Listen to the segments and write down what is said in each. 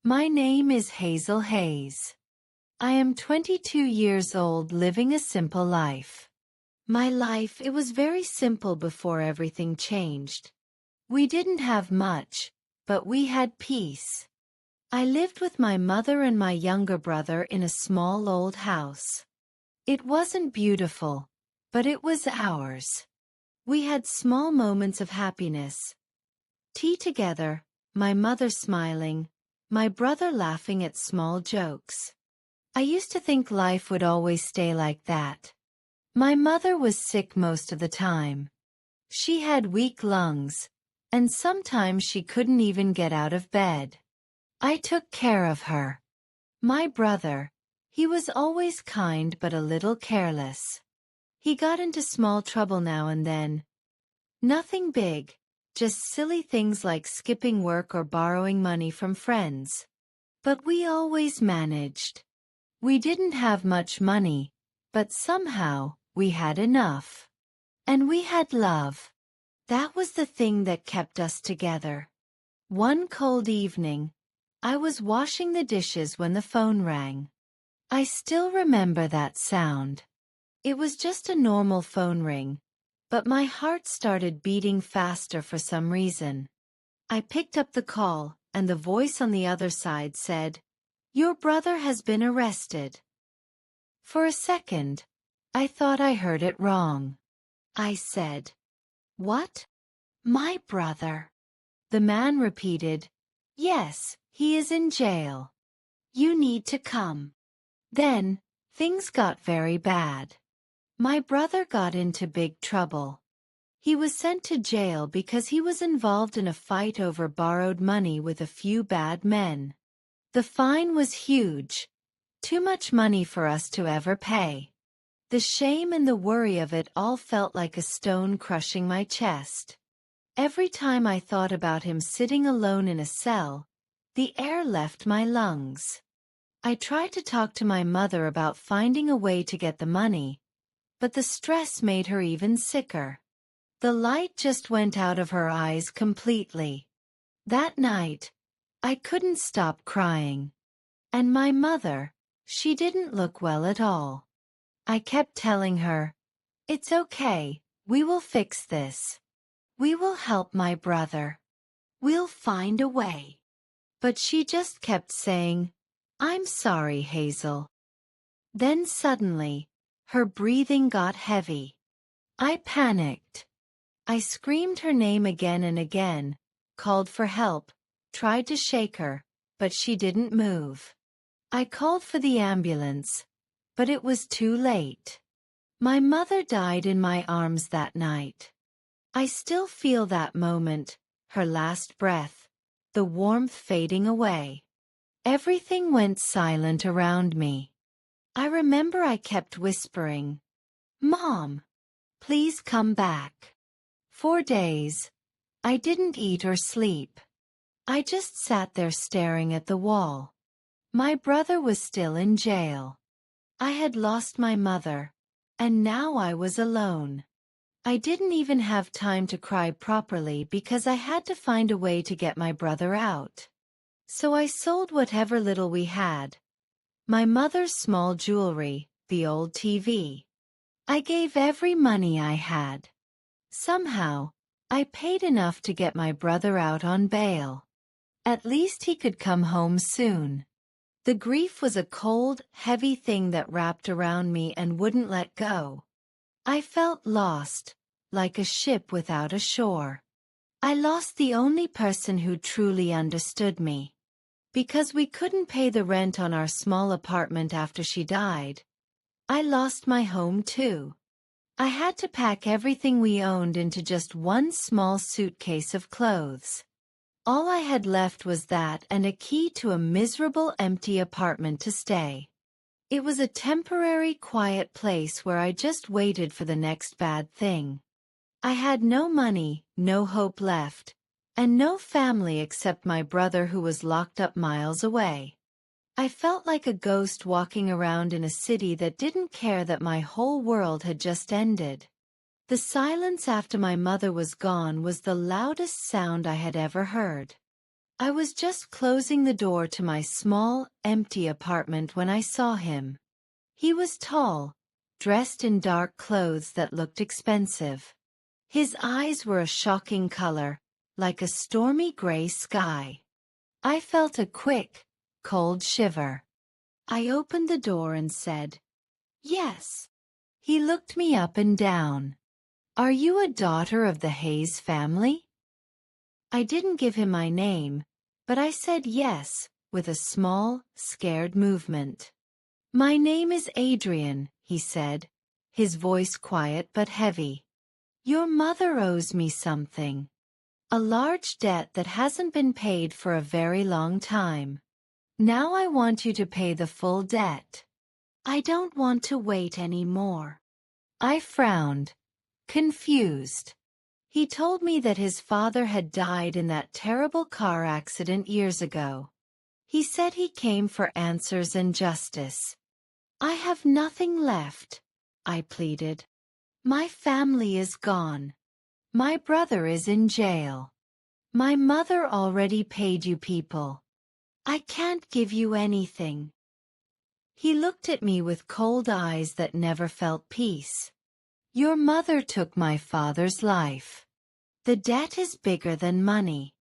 My name is Hazel Hayes. I am 22 years old living a simple life. My life, it was very simple before everything changed. We didn't have much, but we had peace. I lived with my mother and my younger brother in a small old house. It wasn't beautiful, but it was ours. We had small moments of happiness. Tea together, my mother smiling, my brother laughing at small jokes. I used to think life would always stay like that. My mother was sick most of the time. She had weak lungs, and sometimes she couldn't even get out of bed. I took care of her. My brother, he was always kind but a little careless. He got into small trouble now and then. Nothing big, just silly things like skipping work or borrowing money from friends. But we always managed. We didn't have much money, but somehow we had enough. And we had love. That was the thing that kept us together. One cold evening, I was washing the dishes when the phone rang. I still remember that sound. It was just a normal phone ring, but my heart started beating faster for some reason. I picked up the call, and the voice on the other side said, "Your brother has been arrested." For a second, I thought I heard it wrong. I said, "What? My brother?" The man repeated, "Yes, he is in jail. You need to come." Then, things got very bad. My brother got into big trouble. He was sent to jail because he was involved in a fight over borrowed money with a few bad men. The fine was huge, too much money for us to ever pay. The shame and the worry of it all felt like a stone crushing my chest. Every time I thought about him sitting alone in a cell, the air left my lungs. I tried to talk to my mother about finding a way to get the money, but the stress made her even sicker. The light just went out of her eyes completely. That night, I couldn't stop crying. And my mother, she didn't look well at all. I kept telling her, "It's okay, we will fix this. We will help my brother. We'll find a way." But she just kept saying, "I'm sorry, Hazel." Then suddenly, her breathing got heavy. I panicked. I screamed her name again and again, called for help, tried to shake her, but she didn't move. I called for the ambulance, but it was too late. My mother died in my arms that night. I still feel that moment, her last breath, the warmth fading away. Everything went silent around me. I remember I kept whispering, "Mom, please come back." For days, I didn't eat or sleep. I just sat there staring at the wall. My brother was still in jail. I had lost my mother, and now I was alone. I didn't even have time to cry properly because I had to find a way to get my brother out. So I sold whatever little we had. My mother's small jewelry, the old TV. I gave every money I had. Somehow, I paid enough to get my brother out on bail. At least he could come home soon. The grief was a cold, heavy thing that wrapped around me and wouldn't let go. I felt lost, like a ship without a shore. I lost the only person who truly understood me. Because we couldn't pay the rent on our small apartment after she died, I lost my home too. I had to pack everything we owned into just one small suitcase of clothes. All I had left was that and a key to a miserable empty apartment to stay. It was a temporary quiet place where I just waited for the next bad thing. I had no money, no hope left, and no family except my brother who was locked up miles away. I felt like a ghost walking around in a city that didn't care that my whole world had just ended. The silence after my mother was gone was the loudest sound I had ever heard. I was just closing the door to my small, empty apartment when I saw him. He was tall, dressed in dark clothes that looked expensive. His eyes were a shocking color, like a stormy gray sky. I felt a quick, cold shiver. I opened the door and said, "Yes." He looked me up and down. "Are you a daughter of the Hayes family?" I didn't give him my name, but I said yes, with a small, scared movement. "My name is Adrian," he said, his voice quiet but heavy. "Your mother owes me something. A large debt that hasn't been paid for a very long time. Now I want you to pay the full debt. I don't want to wait anymore." I frowned, confused. He told me that his father had died in that terrible car accident years ago. He said he came for answers and justice. "I have nothing left," I pleaded. "My family is gone. My brother is in jail. My mother already paid you people. I can't give you anything." He looked at me with cold eyes that never felt peace. "Your mother took my father's life. The debt is bigger than money.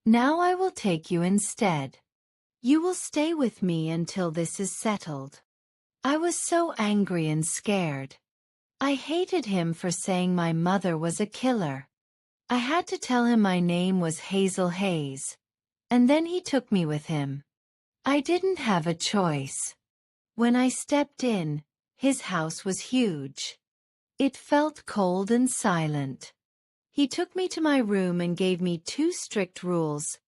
Now I will take you instead. You will stay with me until this is settled." I was so angry and scared. I hated him for saying my mother was a killer. I had to tell him my name was Hazel Hayes, and then he took me with him. I didn't have a choice. When I stepped in, his house was huge. It felt cold and silent. He took me to my room and gave me 2 strict rules.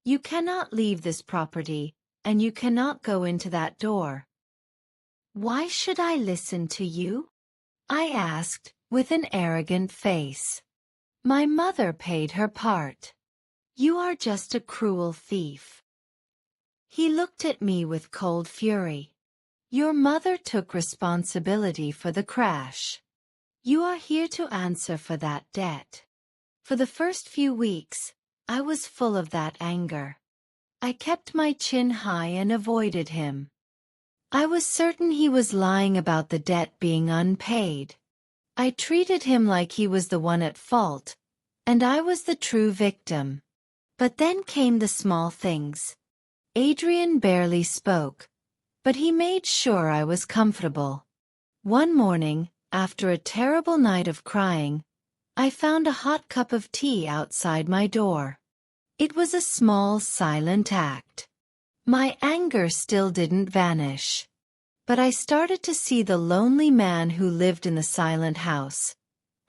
"You cannot leave this property, and you cannot go into that door." "Why should I listen to you?" I asked, with an arrogant face. "My mother paid her part. You are just a cruel thief." He looked at me with cold fury. "Your mother took responsibility for the crash. You are here to answer for that debt." For the first few weeks, I was full of that anger. I kept my chin high and avoided him. I was certain he was lying about the debt being unpaid. I treated him like he was the one at fault, and I was the true victim. But then came the small things. Adrian barely spoke, but he made sure I was comfortable. One morning, after a terrible night of crying, I found a hot cup of tea outside my door. It was a small, silent act. My anger still didn't vanish. But I started to see the lonely man who lived in the silent house,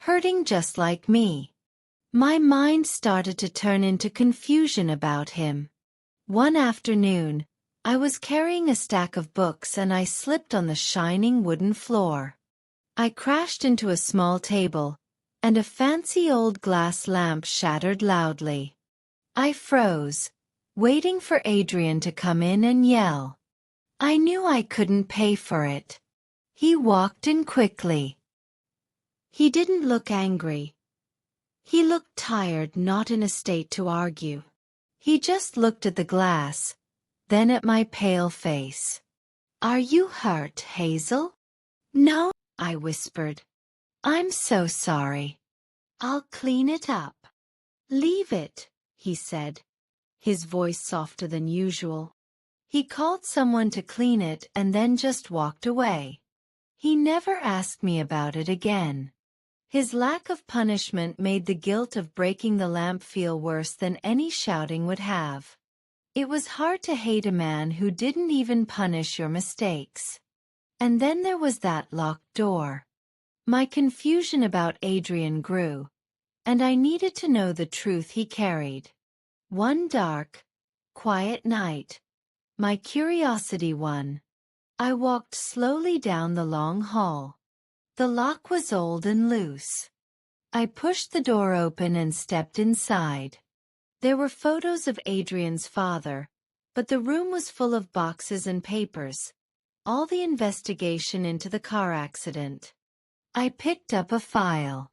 hurting just like me. My mind started to turn into confusion about him. One afternoon, I was carrying a stack of books and I slipped on the shining wooden floor. I crashed into a small table, and a fancy old glass lamp shattered loudly. I froze, waiting for Adrian to come in and yell. I knew I couldn't pay for it. He walked in quickly. He didn't look angry. He looked tired, not in a state to argue. He just looked at the glass, then at my pale face. "Are you hurt, Hazel?" "No," I whispered. "I'm so sorry. I'll clean it up." "Leave it," he said, his voice softer than usual. He called someone to clean it and then just walked away. He never asked me about it again. His lack of punishment made the guilt of breaking the lamp feel worse than any shouting would have. It was hard to hate a man who didn't even punish your mistakes. And then there was that locked door. My confusion about Adrian grew, and I needed to know the truth he carried. One dark, quiet night, my curiosity won. I walked slowly down the long hall. The lock was old and loose. I pushed the door open and stepped inside. There were photos of Adrian's father, but the room was full of boxes and papers, all the investigation into the car accident. I picked up a file.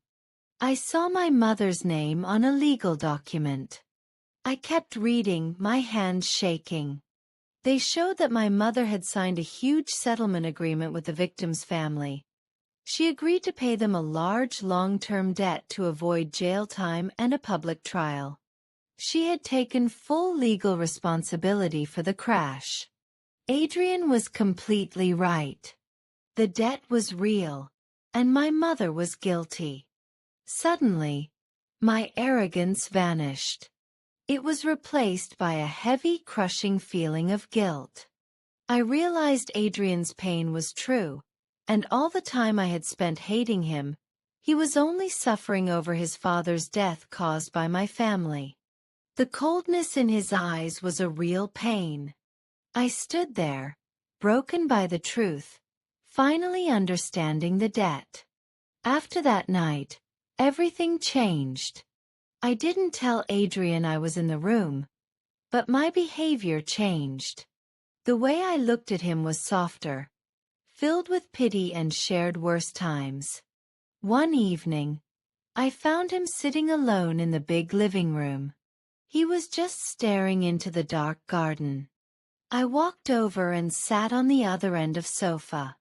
I saw my mother's name on a legal document. I kept reading, my hands shaking. They showed that my mother had signed a huge settlement agreement with the victim's family. She agreed to pay them a large long-term debt to avoid jail time and a public trial. She had taken full legal responsibility for the crash. Adrian was completely right. The debt was real, and my mother was guilty. Suddenly, my arrogance vanished. It was replaced by a heavy, crushing feeling of guilt. I realized Adrian's pain was true, and all the time I had spent hating him, he was only suffering over his father's death caused by my family. The coldness in his eyes was a real pain. I stood there, broken by the truth, finally understanding the debt. After that night, everything changed. I didn't tell Adrian I was in the room, but my behavior changed. The way I looked at him was softer, filled with pity and shared worse times. One evening, I found him sitting alone in the big living room. He was just staring into the dark garden. I walked over and sat on the other end of the sofa.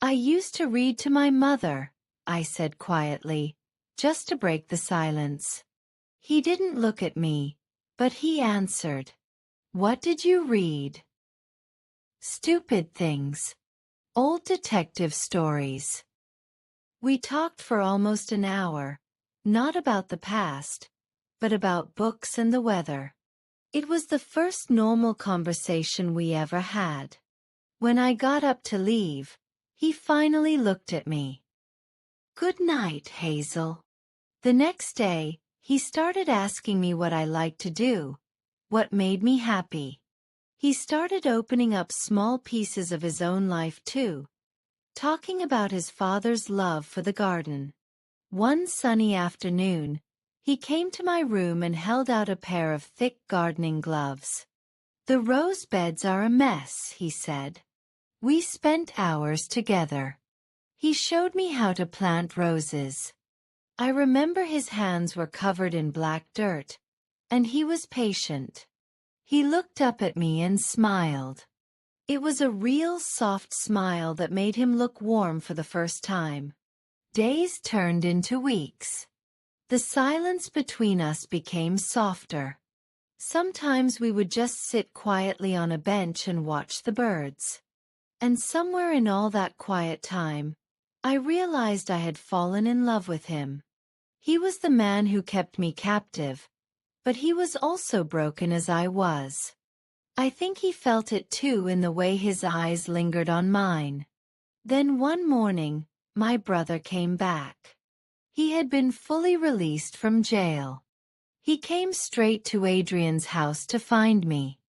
"I used to read to my mother," I said quietly, just to break the silence. He didn't look at me, but he answered. "What did you read?" "Stupid things. Old detective stories." We talked for almost an hour, not about the past, but about books and the weather. It was the first normal conversation we ever had. When I got up to leave, he finally looked at me. "Good night, Hazel." The next day, he started asking me what I liked to do, what made me happy. He started opening up small pieces of his own life too, talking about his father's love for the garden. One sunny afternoon, he came to my room and held out a pair of thick gardening gloves. "The rose beds are a mess," he said. We spent hours together. He showed me how to plant roses. I remember his hands were covered in black dirt, and he was patient. He looked up at me and smiled. It was a real soft smile that made him look warm for the first time. Days turned into weeks. The silence between us became softer. Sometimes we would just sit quietly on a bench and watch the birds. And somewhere in all that quiet time, I realized I had fallen in love with him. He was the man who kept me captive, but he was also broken as I was. I think he felt it too in the way his eyes lingered on mine. Then one morning, my brother came back. He had been fully released from jail. He came straight to Adrian's house to find me.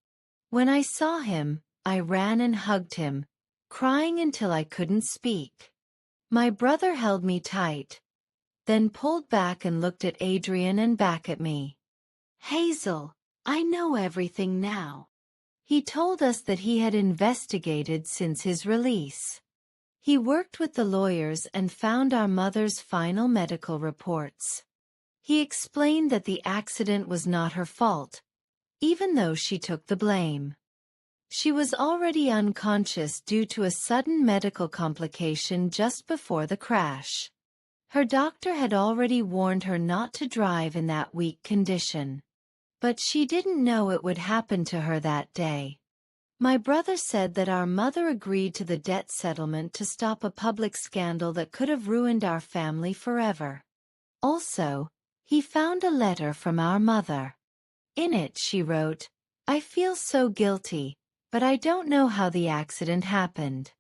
When I saw him, I ran and hugged him, crying until I couldn't speak. My brother held me tight, then pulled back and looked at Adrian and back at me. "Hazel, I know everything now." He told us that he had investigated since his release. He worked with the lawyers and found our mother's final medical reports. He explained that the accident was not her fault, even though she took the blame. She was already unconscious due to a sudden medical complication just before the crash. Her doctor had already warned her not to drive in that weak condition. But she didn't know it would happen to her that day. My brother said that our mother agreed to the debt settlement to stop a public scandal that could have ruined our family forever. Also, he found a letter from our mother. In it she wrote, "I feel so guilty, but I don't know how the accident happened.